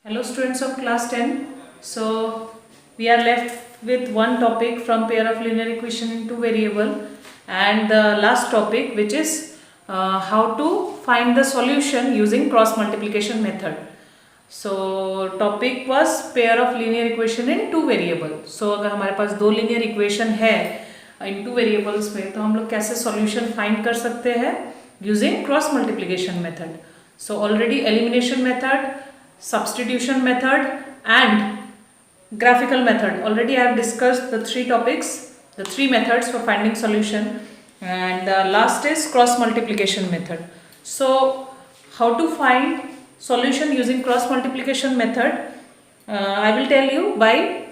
Hello students of class 10. So we are left with one topic from pair of linear equation in two variable and the last topic which is how to find the solution using cross multiplication method. So topic was pair of linear equation in two variable. So अगर हमारे पास दो linear equation है in two variables में तो हम लोग कैसे solution find कर सकते हैं using cross multiplication method. So already elimination method, substitution method and graphical method, already I have discussed the three topics, the three methods for finding solution, and the last is cross multiplication method. So how to find solution using cross multiplication method, I will tell you by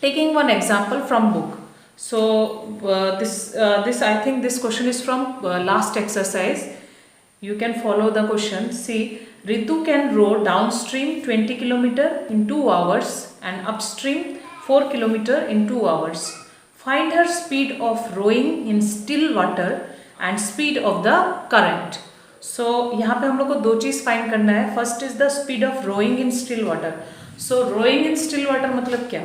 taking one example from book. So this I think this question is from last exercise. You can follow the question. See, Ritu can row downstream 20 km in 2 hours and upstream 4 km in 2 hours. Find her speed of rowing in still water and speed of the current. So यहाँ पे हम लोग को दो चीज़ find करना है. First is the speed of rowing in still water. So rowing in still water मतलब क्या,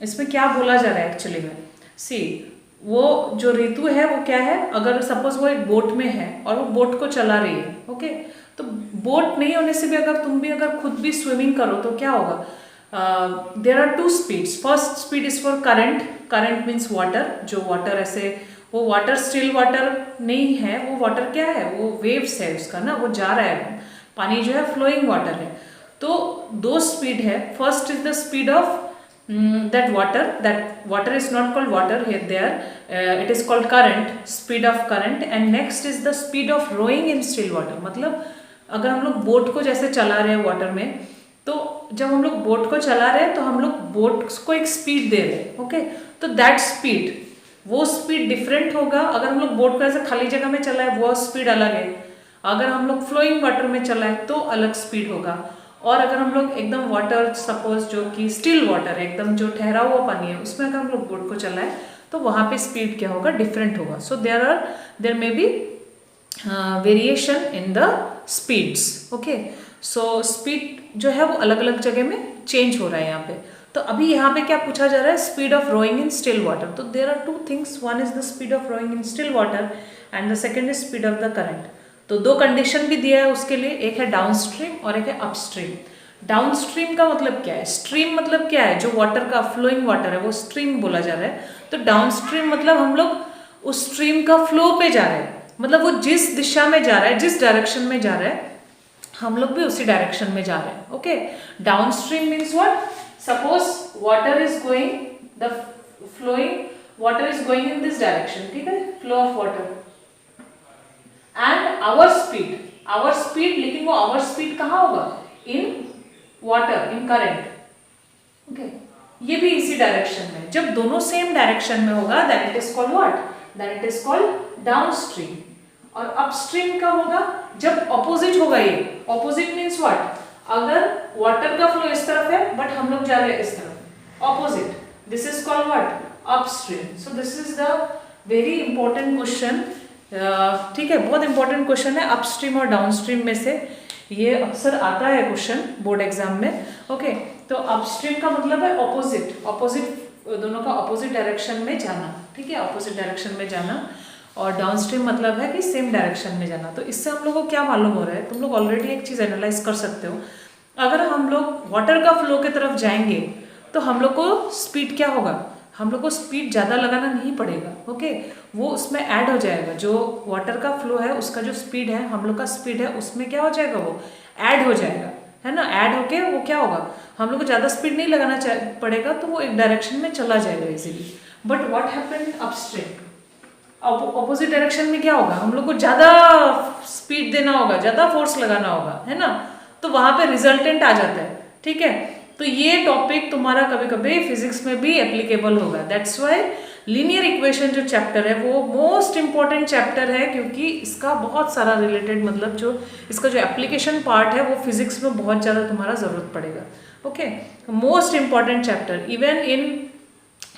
इसमें क्या बोला जा रहा है एक्चुअली में. सी, वो जो ऋतु है वो क्या है, अगर सपोज वो एक बोट में है और वो बोट को चला रही है, ओके, तो बोट नहीं होने से भी अगर तुम भी अगर खुद भी स्विमिंग करो तो क्या होगा, there are two speeds. First speed is for current. Current means water, जो वाटर ऐसे वो वाटर स्टिल वाटर नहीं है, वो वाटर क्या है, वो वेव्स है उसका ना, वो जा रहा है, पानी जो है फ्लोइंग वाटर है. तो दो स्पीड है. First is the speed of that water is not called water here there, it is called current, speed of current. And next is the speed of rowing in still water. मतलब अगर हम लोग boat को जैसे चला रहे हैं water में, तो जब हम लोग बोट को चला रहे हैं तो हम लोग बोट को एक स्पीड दे रहे हैं, ओके. तो दैट स्पीड, वो स्पीड डिफरेंट होगा. अगर हम लोग बोट को ऐसे खाली जगह में चला है वो स्पीड अलग है, अगर हम लोग फ्लोइंग वाटर में चला है तो अलग स्पीड होगा. और अगर हम लोग एकदम वाटर सपोज जो कि स्टिल वाटर है, एकदम जो ठहरा हुआ पानी है, उसमें अगर हम लोग बोट को चला है तो वहाँ पे स्पीड क्या होगा, डिफरेंट होगा. So there may be variation in the speeds, okay. So speed जो है वो अलग अलग जगह में चेंज हो रहा है यहाँ पे. तो अभी यहाँ पे क्या पूछा जा रहा है, speed of rowing in still water. तो there are two things, one is the speed of rowing in still water and the second is speed of the current. तो दो कंडीशन भी दिया है उसके लिए, एक है डाउनस्ट्रीम और एक है अपस्ट्रीम. डाउनस्ट्रीम का मतलब क्या है, स्ट्रीम मतलब क्या है, जो वाटर का फ्लोइंग वाटर है वो स्ट्रीम बोला जा रहा है. तो डाउनस्ट्रीम मतलब हम लोग उस स्ट्रीम का फ्लो पे जा रहे हैं, मतलब वो जिस दिशा में जा रहा है, जिस डायरेक्शन में जा रहा है, हम लोग भी उसी डायरेक्शन में जा रहे हैं, okay. Downstream means what, suppose water is going, the flowing water is going in this direction, ठीक है, flow of water and our speed, लेकिन वो आवर स्पीड कहाँ होगा, in water, in current, okay. ये भी इसी डायरेक्शन में. जब दोनों सेम डायरेक्शन में होगा that it is called what, that it is called downstream. और अपस्ट्रीम का होगा जब ऑपोजिट होगा. ये ऑपोजिट मीन्स व्हाट, अगर वाटर का फ्लो इस तरफ है बट हम लोग जा रहे हैं इस तरफ, opposite, this is called what, upstream. So this is the very important question, ठीक है, बहुत इंपॉर्टेंट क्वेश्चन है. अपस्ट्रीम और डाउनस्ट्रीम में से ये अक्सर आता है क्वेश्चन बोर्ड एग्जाम में, ओके. तो अपस्ट्रीम का मतलब है ऑपोजिट, दोनों का ऑपोजिट डायरेक्शन में जाना, ठीक है, ऑपोजिट डायरेक्शन में जाना. और डाउनस्ट्रीम मतलब है कि सेम डायरेक्शन में जाना. तो इससे हम लोग को क्या मालूम हो रहा है, तुम लोग ऑलरेडी एक चीज़ एनालाइज कर सकते हो. अगर हम लोग वाटर का फ्लो की तरफ जाएंगे तो हम लोग को स्पीड क्या होगा, हम लोग को स्पीड ज़्यादा लगाना नहीं पड़ेगा, ओके. वो उसमें ऐड हो जाएगा, जो वाटर का फ्लो है उसका जो स्पीड है, हम लोग का स्पीड है, उसमें क्या हो जाएगा, वो ऐड हो जाएगा, है ना. ऐड होके वो क्या होगा, हम लोग को ज़्यादा स्पीड नहीं लगाना पड़ेगा, तो वो एक डायरेक्शन में चला जाएगा easily. But what happened upstream, opposite direction में क्या होगा, हम लोग को ज़्यादा स्पीड देना होगा, ज़्यादा फोर्स लगाना होगा, है ना. तो वहाँ पे रिजल्टेंट आ जाता है, ठीक है. तो ये टॉपिक तुम्हारा कभी कभी फिजिक्स में भी एप्लीकेबल होगा. दैट्स वाई लीनियर इक्वेशन जो चैप्टर है वो मोस्ट इंपॉर्टेंट चैप्टर है, क्योंकि इसका बहुत सारा रिलेटेड, मतलब जो इसका जो एप्लीकेशन पार्ट है वो फिजिक्स में बहुत ज़्यादा तुम्हारा ज़रूरत पड़ेगा, okay. Most important chapter. Even in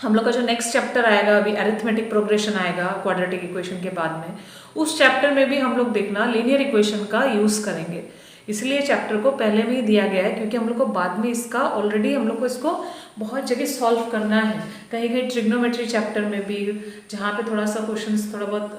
हम लोग का जो नेक्स्ट चैप्टर आएगा अभी, अरिथमेटिक प्रोग्रेशन आएगा क्वाड्रेटिक इक्वेशन के बाद में, उस चैप्टर में भी हम लोग देखना लीनियर इक्वेशन का यूज़ करेंगे. इसलिए चैप्टर को पहले में ही दिया गया है, क्योंकि हम लोग को बाद में इसका ऑलरेडी हम लोग को इसको बहुत जगह सॉल्व करना है। कहीं कहीं ट्रिग्नोमेट्री चैप्टर में भी जहाँ पे थोड़ा सा क्वेश्चंस थोड़ा बहुत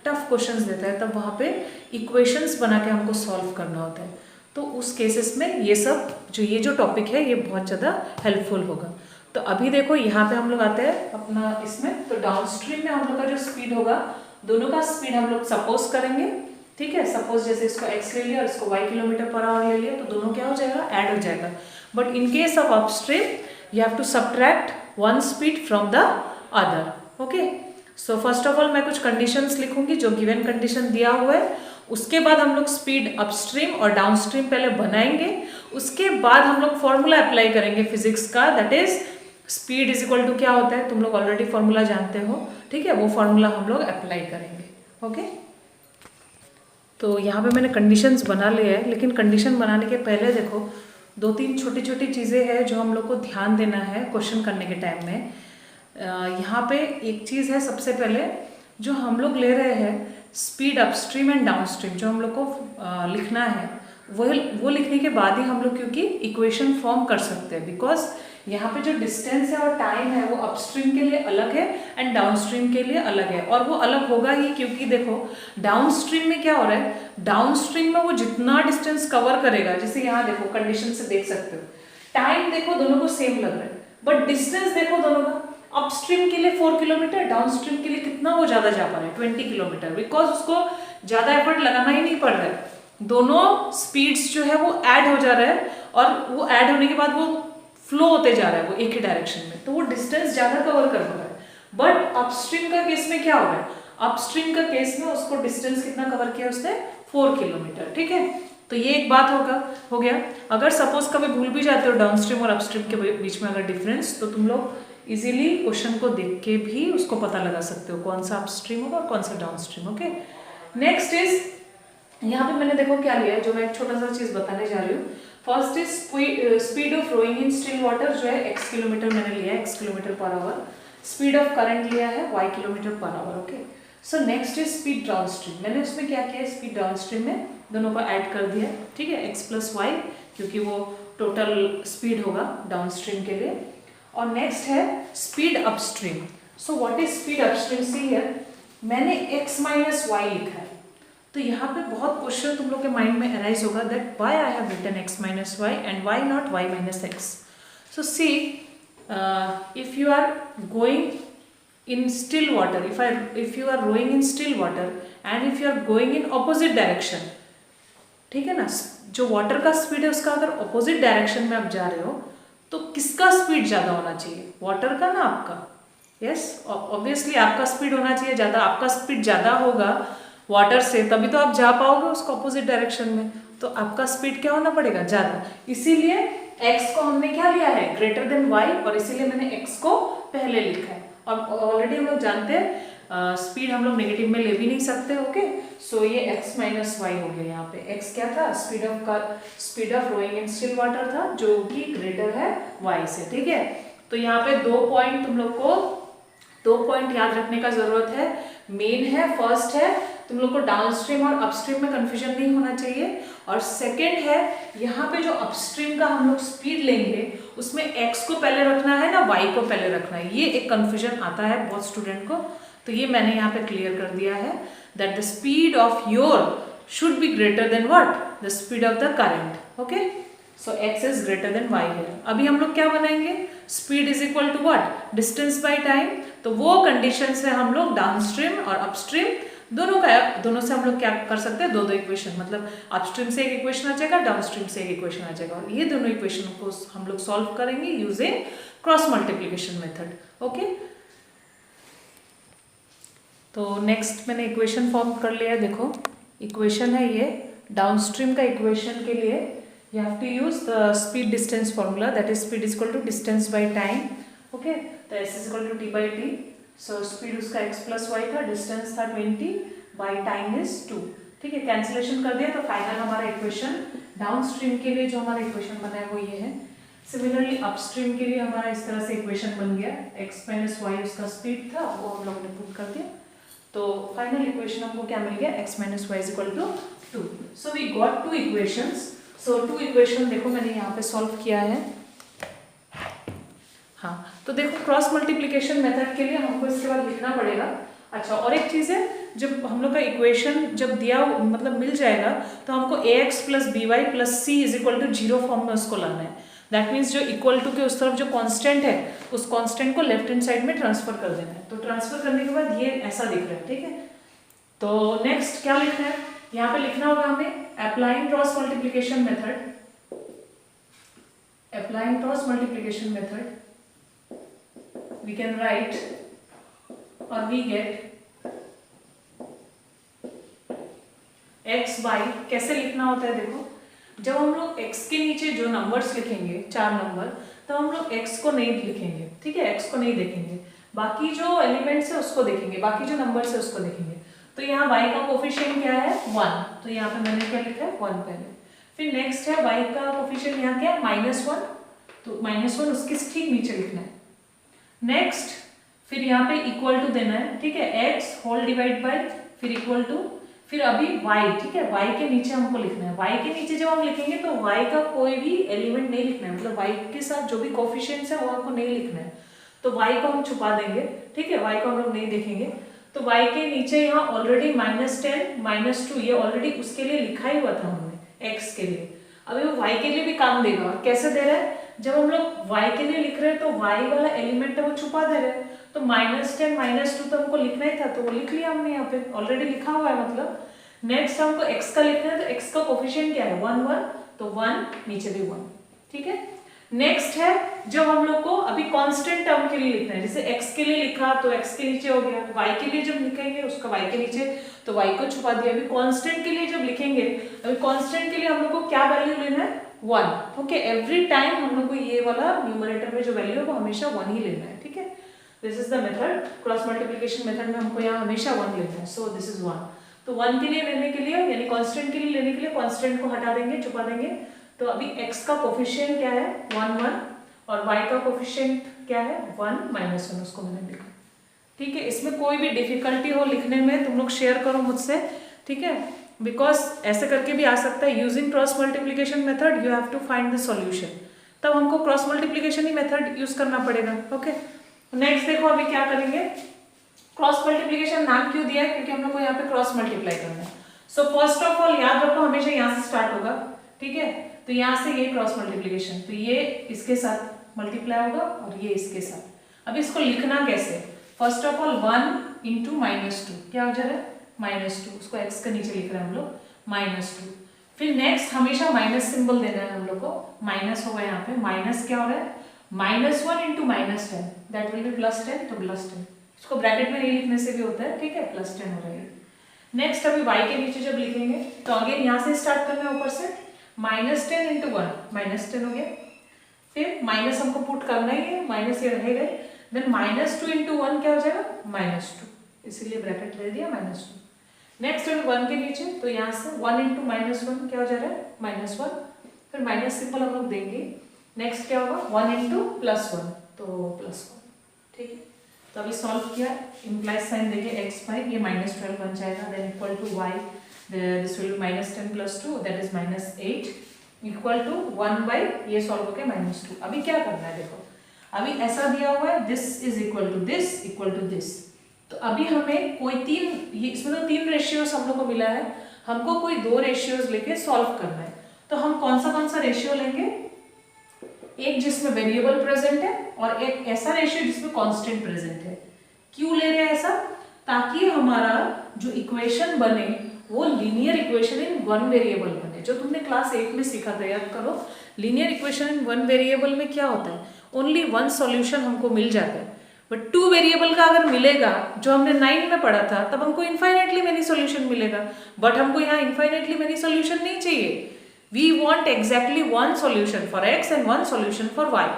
टफ क्वेश्चंस देता है, तब वहाँ पे इक्वेशंस बना के हमको सॉल्व करना होता है। तो उस केसेस में ये सब जो टॉपिक है ये बहुत ज़्यादा हेल्पफुल होगा। तो अभी देखो यहाँ पे हम लोग आते हैं अपना इसमें, तो डाउनस्ट्रीम में हम लोग का जो स्पीड होगा, दोनों का स्पीड हम लोग सपोज करेंगे, ठीक है। सपोज जैसे इसको x ले लिया और इसको y किलोमीटर पर आवर ले लिया, तो दोनों क्या हो जाएगा, ऐड हो जाएगा। But in case of upstream you have to subtract one speed from the other, okay. So first of all मैं कुछ कंडीशंस लिखूंगी जो गिवन कंडीशन दिया हुआ है, उसके बाद हम लोग स्पीड अपस्ट्रीम और डाउनस्ट्रीम पहले बनाएंगे, उसके बाद हम लोग फॉर्मूला अप्लाई करेंगे फिजिक्स का, that is speed is equal to क्या होता है, तुम लोग ऑलरेडी फॉर्मूला जानते हो, ठीक है। वो फॉर्मूला हम लोग अप्लाई करेंगे, ओके। तो यहाँ पे मैंने कंडीशंस बना लिए हैं, लेकिन कंडीशन बनाने के पहले देखो 2-3 छोटी छोटी चीज़ें हैं जो हम लोग को ध्यान देना है क्वेश्चन करने के टाइम में। यहाँ पे एक चीज़ है, सबसे पहले जो हम लोग ले रहे हैं स्पीड अपस्ट्रीम एंड डाउनस्ट्रीम, जो हम लोग को लिखना है वो लिखने के बाद ही हम लोग क्योंकि इक्वेशन फॉर्म कर सकते हैं, बिकॉज यहाँ पे जो डिस्टेंस है और टाइम है वो अपस्ट्रीम के लिए अलग है एंड डाउनस्ट्रीम के लिए अलग है, और वो अलग होगा ही क्योंकि देखो डाउनस्ट्रीम में क्या हो रहा है, डाउनस्ट्रीम में वो जितना डिस्टेंस कवर करेगा, जैसे यहाँ देखो कंडीशन से देख सकते हो, टाइम देखो दोनों को सेम लग रहा है, बट डिस्टेंस देखो दोनों का, अपस्ट्रीम के लिए 4 किलोमीटर, डाउनस्ट्रीम के लिए कितना वो ज्यादा जा पा रहा है 20 किलोमीटर, बिकॉज उसको ज्यादा एफर्ट लगाना ही नहीं पड़ रहा है। दोनों स्पीड्स जो है वो ऐड हो जा रहा है, और वो ऐड होने के बाद वो फ्लो होते जा रहा है वो एक ही डायरेक्शन में, तो वो डिस्टेंस ज्यादा कवर कर रहा है। बट अपस्ट्रीम का केस में क्या हो रहा है, अपस्ट्रीम का केस में उसको डिस्टेंस कितना कवर किया उसने, 4 किलोमीटर, ठीक है। तो ये एक बात हो गया। अगर सपोज कभी भूल भी जाते हो डाउनस्ट्रीम और अपस्ट्रीम के बीच में अगर डिफरेंस, तो तुम लोग इजीली क्वेश्चन को देख के भी उसको पता लगा सकते हो कौन सा अपस्ट्रीम होगा और कौन सा डाउनस्ट्रीम, ओके। नेक्स्ट इज यहाँ पे मैंने देखो क्या लिया है, जो मैं एक छोटा सा चीज बताने जा रही हूँ। First is speed of rowing in still water, जो है x किलोमीटर मैंने लिया है, x kilometre per hour. Speed of current लिया है y kilometre per hour, okay. So next is speed downstream, मैंने उसमें क्या किया है, स्पीड डाउनस्ट्रीम में दोनों को ऐड कर दिया, ठीक है, x प्लस y, क्योंकि वो टोटल स्पीड होगा डाउनस्ट्रीम के लिए। और नेक्स्ट है speed upstream. So what is speed upstream, see here मैंने x माइनस y लिखा है, तो यहाँ पे बहुत क्वेश्चन तुम लोग के माइंड में अराइज होगा that why I have written x minus y and why not y minus x। So see if you are going in still water, if you are rowing in still water and if you are going in opposite direction, ठीक है ना, जो water का speed है उसका अगर opposite direction में आप जा रहे हो तो किसका स्पीड ज्यादा होना चाहिए, वाटर का ना आपका, यस ऑब्वियसली आपका स्पीड होना चाहिए ज्यादा, आपका स्पीड ज्यादा होगा वाटर से, तभी तो आप जा पाओगे उसको ऑपोजिट डायरेक्शन में, तो आपका स्पीड क्या होना पड़ेगा, ज्यादा। इसीलिए x को हमने क्या लिया है, ग्रेटर देन y, और इसीलिए मैंने x को पहले लिखा है। और ऑलरेडी हम लोग जानते हैं स्पीड हम लोग नेगेटिव में ले भी नहीं सकते, ओके। सो ये x माइनस वाई हो गया, यहाँ पे x क्या था, speed of rowing in still water था, जो कि ग्रेटर है y से, ठीक है। तो यहाँ पे 2 पॉइंट तुम लोग को 2 पॉइंट याद रखने का जरूरत है। मेन है, फर्स्ट है तुम लोग को डाउनस्ट्रीम और अपस्ट्रीम में कंफ्यूजन नहीं होना चाहिए, और सेकंड है यहाँ पे जो अपस्ट्रीम का हम लोग स्पीड लेंगे उसमें x को पहले रखना है ना y को पहले रखना है, ये एक कंफ्यूजन आता है बहुत स्टूडेंट को, तो ये मैंने यहाँ पे क्लियर कर दिया है that the speed of your should be greater than what, the speed of the current, okay. So x is greater than y है। अभी हम लोग क्या बनाएंगे, speed is equal to what, distance by time, तो वो कंडीशन से हम लोग डाउनस्ट्रीम और अपस्ट्रीम दोनों से हम लोग क्या कर सकते हैं, 2 इक्वेशन, मतलब अपस्ट्रीम से एक इक्वेशन आ जाएगा, डाउनस्ट्रीम से एक इक्वेशन आ जाएगा, और ये दोनों इक्वेशन को हम लोग सॉल्व करेंगे using cross multiplication method, okay. तो नेक्स्ट मैंने इक्वेशन फॉर्म कर लिया, देखो इक्वेशन है ये, डाउनस्ट्रीम का इक्वेशन के लिए you have to use the speed distance formula, that is speed is equal to distance by time, okay, तो s is equal to t by t, so speed उसका x plus y था, distance था 20 by time is 2, ठीक है, cancellation कर दिया, तो final हमारा इक्वेशन डाउनस्ट्रीम के लिए जो हमारा इक्वेशन बना है वो ये है। सिमिलरली अपस्ट्रीम के लिए हमारा इस तरह से इक्वेशन बन गया, x माइनस y उसका स्पीड था, वो हम लोगों ने पुट कर दिया, तो फाइनल इक्वेशन हमको क्या मिल गया, x minus Y is equal to 2. So we got 2 equations. सो 2 इक्वेशन देखो मैंने यहाँ पे सॉल्व किया है. हाँ, तो देखो क्रॉस मल्टीप्लिकेशन मेथड के लिए हमको इसके बाद लिखना पड़ेगा. अच्छा, और एक चीज़ है, जब हम लोग का इक्वेशन जब दिया मतलब मिल जाएगा तो हमको ax plus B Y plus C is equal to 0 form में उसको लाना है. दैट मीन्स जो इक्वल टू के उस तरफ जो कांस्टेंट है उस कांस्टेंट को लेफ्ट हैंड साइड में ट्रांसफर कर देना है. तो ट्रांसफर करने के बाद ये ऐसा दिख रहा है. ठीक है, तो नेक्स्ट क्या लिखना है, यहाँ पे लिखना होगा हमें applying cross multiplication method. Applying cross multiplication method we can write or we get x y. कैसे लिखना होता है देखो, जब हम लोग x के नीचे जो नंबर्स लिखेंगे 4 नंबर, तो हम लोग x को नहीं लिखेंगे. ठीक है, x को नहीं देखेंगे, बाकी जो एलिमेंट्स है उसको देखेंगे, बाकी जो नंबर्स है उसको देखेंगे. तो यहाँ y का कोफिशिएंट क्या है 1, तो यहाँ पे मैंने क्या लिखा है 1 पहले. फिर नेक्स्ट है y का कोफिशिएंट यहाँ क्या है -1, तो -1 उसके ठीक नीचे लिखना है. नेक्स्ट फिर यहाँ पे इक्वल टू देना है. ठीक है, x होल डिवाइड बाय फिर इक्वल टू, फिर अभी y. ठीक है, y के नीचे हमको लिखना है. y के नीचे जब हम लिखेंगे तो y का कोई भी एलिमेंट नहीं लिखना है, मतलब y के साथ जो भी कोफिशिएंट्स है वो हमको नहीं लिखना है. तो y को हम छुपा देंगे. ठीक है, y को हम लोग नहीं देखेंगे. तो y के नीचे यहाँ ऑलरेडी -10 -2 ये ऑलरेडी उसके लिए लिखा ही हुआ था हमने x के लिए. अभी वो y के लिए भी काम देगा. और कैसे दे रहा है, जब हम लोग y के लिए लिख रहे हैं तो y वाला एलिमेंट है वो छुपा दे रहे हैं. तो -10 -2 तो हमको लिखना ही था, तो वो लिख लिया हमने, यहाँ पे ऑलरेडी लिखा हुआ है मतलब. नेक्स्ट हमको x का लिखना है, तो x का कोफिशिएंट क्या है 1 1, तो 1 नीचे भी 1. ठीक है, नेक्स्ट है जब हम लोग को अभी कांस्टेंट टर्म के लिए लिखना है, जैसे x के लिए लिखा तो x के नीचे हो गया, y के लिए जब लिखेंगे उसका y के नीचे, तो y को छुपा दिया. अभी कांस्टेंट के लिए जब लिखेंगे, अभी कांस्टेंट के लिए हम लोग को क्या वैल्यू लेना है 1. ओके, एवरी टाइम हम लोग को ये वाला न्यूमरेटर में जो वैल्यू है वो हमेशा 1 ही लेना है. ठीक है, this is the method. Cross multiplication method में हमको यहाँ हमेशा 1 लेना है. So this is 1. तो 1 के लिए लेने के लिए यानी कांस्टेंट के लिए लेने के लिए कांस्टेंट को हटा देंगे, छुपा देंगे. तो अभी x का कोफिशिएंट क्या है 1 1 और y का कोफिशिएंट क्या है 1 -1, उसको मैंने लिखा. ठीक है, इसमें कोई भी डिफिकल्टी हो लिखने में तुम लोग शेयर करो मुझसे. ठीक है, बिकॉज ऐसे करके भी आ सकता है. Using cross multiplication method you have to find the solution. तब हमको क्रॉस मल्टीप्लिकेशन ही मेथड यूज करना पड़ेगा. ओके, नेक्स्ट देखो अभी क्या करेंगे. क्रॉस मल्टीप्लिकेशन नाम क्यों दिया है, क्योंकि हम लोग को यहाँ पे क्रॉस मल्टीप्लाई करना है. सो फर्स्ट ऑफ ऑल याद रखो हमेशा यहाँ से स्टार्ट होगा. ठीक है, तो यहाँ से ये क्रॉस मल्टीप्लिकेशन, तो ये इसके साथ मल्टीप्लाई होगा और ये इसके साथ. अब इसको लिखना कैसे, फर्स्ट ऑफ ऑल 1 इंटू -2 क्या हो जा रहा है -2, उसको x के नीचे लिख रहे हैं हम लोग -2. फिर नेक्स्ट हमेशा माइनस सिंबल देना है हम लोग को. माइनस होगा यहाँ पे, माइनस क्या हो रहा है -1 इंटू -10 दैट विल बी +10, तो +10. इसको ब्रैकेट में नहीं लिखने से भी होता है. ठीक है, +10 हो रहा है. नेक्स्ट अभी y के नीचे जब लिखेंगे तो अगेन यहाँ से स्टार्ट करना है ऊपर से. -10 इंटू 1 -10 हो गया. फिर माइनस हमको पुट करना ही है, माइनस ये रहेगा. देन -2 इंटू 1 क्या हो जाएगा -2, इसीलिए ब्रैकेट ले दिया -2. नेक्स्ट अभी 1 के नीचे, तो यहाँ से 1 इंटू -1 क्या हो जा रहा है -1. फिर माइनस सिंबल हम लोग देंगे. नेक्स्ट क्या होगा 1 इंटू +1, तो +1. ठीक है, तो अभी सॉल्व किया, इम्प्लाइज साइन देके x बाई ये -12 बन जाएगा. Then equal to y, this will be -10 + 2 that is -8 equal to 1 by ये सॉल्व हो गया -2. अभी क्या करना है देखो, अभी ऐसा दिया हुआ है this is equal to this equal to this. तो अभी हमें कोई इसमें तो 3 रेशियोज हम लोग को मिला है, हमको कोई 2 रेशियोज लेके सॉल्व करना है. तो हम कौन सा रेशियो लेंगे, एक जिसमें वेरिएबल प्रेजेंट है और एक ऐसा रेशियो जिसमें कांस्टेंट प्रेजेंट है. क्यों ले रहे हैं ऐसा, ताकि हमारा जो इक्वेशन बने वो लीनियर इक्वेशन इन 1 वेरिएबल बने. जो तुमने क्लास 8 में सीखा था, याद करो. लीनियर इक्वेशन इन 1 वेरिएबल में क्या होता है, ओनली 1 सॉल्यूशन हमको मिल जाता है. बट 2 वेरिएबल का अगर मिलेगा, जो हमने 9 में पढ़ा था, तब हमको इनफाइनेटली मेनी सॉल्यूशन मिलेगा. बट हमको यहाँ इनफाइनेटली मेनी सॉल्यूशन नहीं चाहिए. We want exactly 1 solution for x and 1 solution for y.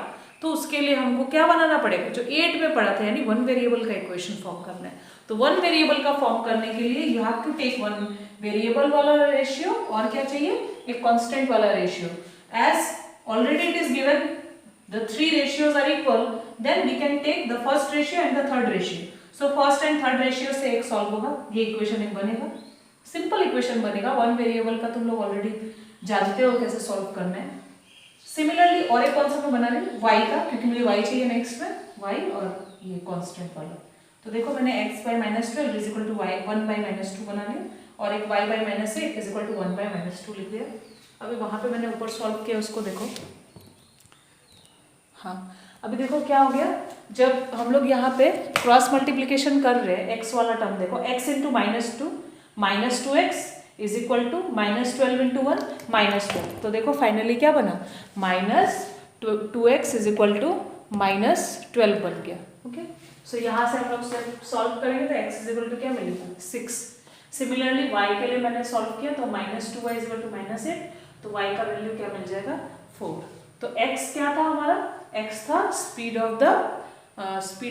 तो उसके लिए हमको क्या बनाना पड़ेगा, जो 8 में पढ़ा था, यानी 1 वेरिएबल का इक्वेशन फॉर्म करना है. तो 1 वेरिएबल का फॉर्म करने के लिए you have to take 1 variable वाला रेशियो और क्या चाहिए, एक कांस्टेंट वाला ratio. As already it is given the 3 ratios are equal, then we can take the first ratio and the third ratio. So first and third ratio से एक solve होगा, ये इक्वेशन एक बनेगा, सिंपल इक्वेशन बनेगा। One variable का तुम लोग ऑलरेडी जानते हो कैसे सॉल्व करना है। सिमिलरली और एक कौन सा मैं बना रही हूँ, y का, क्योंकि मुझे y चाहिए नेक्स्ट में, y और ये कांस्टेंट वाला। तो देखो मैंने x by minus 12 is equal to y 1 by minus 2 बना लिया, और एक y by minus 8 is equal to 1 by minus 2 लिख दिया। अभी वहाँ पे मैंने ऊपर सॉल्व किया उसको देखो। हाँ, अभी देखो क्या हो गया, जब हम लोग यहाँ पे क्रॉस मल्टीप्लीकेशन कर रहे हैं, x वाला टर्म देखो, x into minus 2x is equal to minus 12 into 1 minus 12। तो देखो फाइनली क्या बना, minus 2x is equal to minus 12 बन गया। ओके, सो यहाँ से हम लोग सॉल्व करेंगे तो x इज इक्वल टू क्या मिलेगा, 6। सिमिलरली y के लिए मैंने सॉल्व किया तो minus 2y is equal to minus 8, तो y का वैल्यू क्या मिल जाएगा, 4। तो x क्या था हमारा, x था speed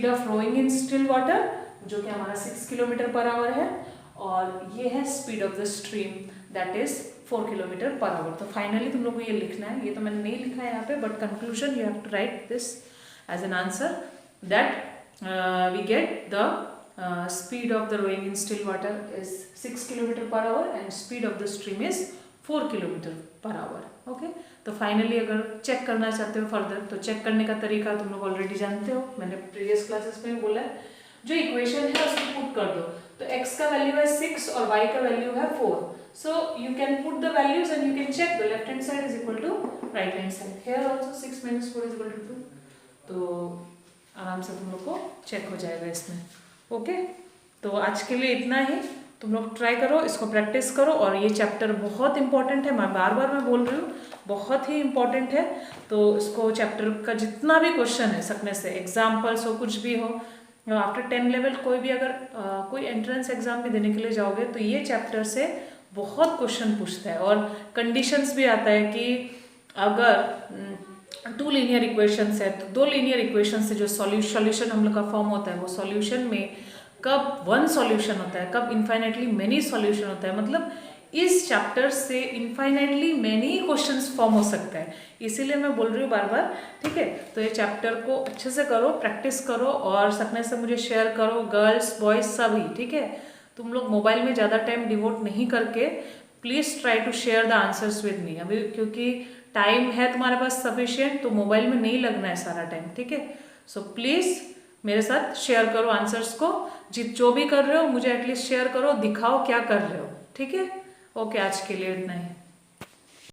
of rowing in still water, जो कि हमारा 6 किलोमीटर पर आवर है, और ये है speed of the stream that is 4 kilometre per our. तो फाइनली तुम लोग को ये लिखना है, ये तो मैंने नहीं लिखा है यहाँ पे, but conclusion you have to write this as an answer that we get the speed of the rowing in still water is 6 kilometre per hour and speed of the stream is 4 kilometre per hour. Okay, तो finally अगर check करना चाहते हो further, तो check करने का तरीका तुम लोग ऑलरेडी जानते हो, मैंने प्रीवियस क्लासेस में बोला है। जो इक्वेशन है उसको पुट कर दो, तो x का वैल्यू है 6 और y का वैल्यू है 4, so you can put the values and you can check the left hand side is equal to right hand side. Here also 6 minus 4 is equal to 2, तो आराम से तुम लोग को चेक हो जाएगा इसमें। ओके, तो आज के लिए इतना ही, तुम लोग ट्राई करो, इसको प्रैक्टिस करो, और ये चैप्टर बहुत इंपॉर्टेंट है, मैं बार बार बोल रही हूँ, बहुत ही इंपॉर्टेंट है। तो इसको चैप्टर का जितना भी क्वेश्चन है सकने से, एग्जाम्पल्स हो, कुछ भी हो, आफ्टर 10 लेवल कोई भी अगर कोई एंट्रेंस एग्जाम भी देने के लिए जाओगे तो ये चैप्टर से बहुत क्वेश्चन पूछता है, और कंडीशंस भी आता है कि अगर 2 लीनियर इक्वेशंस है तो 2 लीनियर इक्वेशन से जो सॉल्यूशन हम लोग का फॉर्म होता है, वो सॉल्यूशन में कब 1 सॉल्यूशन होता है, कब इन्फाइनाइटली मेनी सॉल्यूशन होता है, मतलब इस चैप्टर से इन्फाइनाइटली मेनी क्वेश्चंस फॉर्म हो सकता है, इसीलिए मैं बोल रही हूँ बार बार। ठीक है, तो ये चैप्टर को अच्छे से करो, प्रैक्टिस करो, और सकने से मुझे शेयर करो, गर्ल्स बॉयज सभी। ठीक है, तुम लोग मोबाइल में ज़्यादा टाइम डिवोट नहीं करके please try to share the answers with me. अभी क्योंकि टाइम है तुम्हारे पास सफिशिएंट, तो मोबाइल में नहीं लगना है सारा टाइम। ठीक है, सो प्लीज़ मेरे साथ शेयर करो आंसर्स को, जो भी कर रहे हो मुझे एटलीस्ट शेयर करो, दिखाओ क्या कर रहे हो। ठीक है, ओके, आज के लिए इतना ही।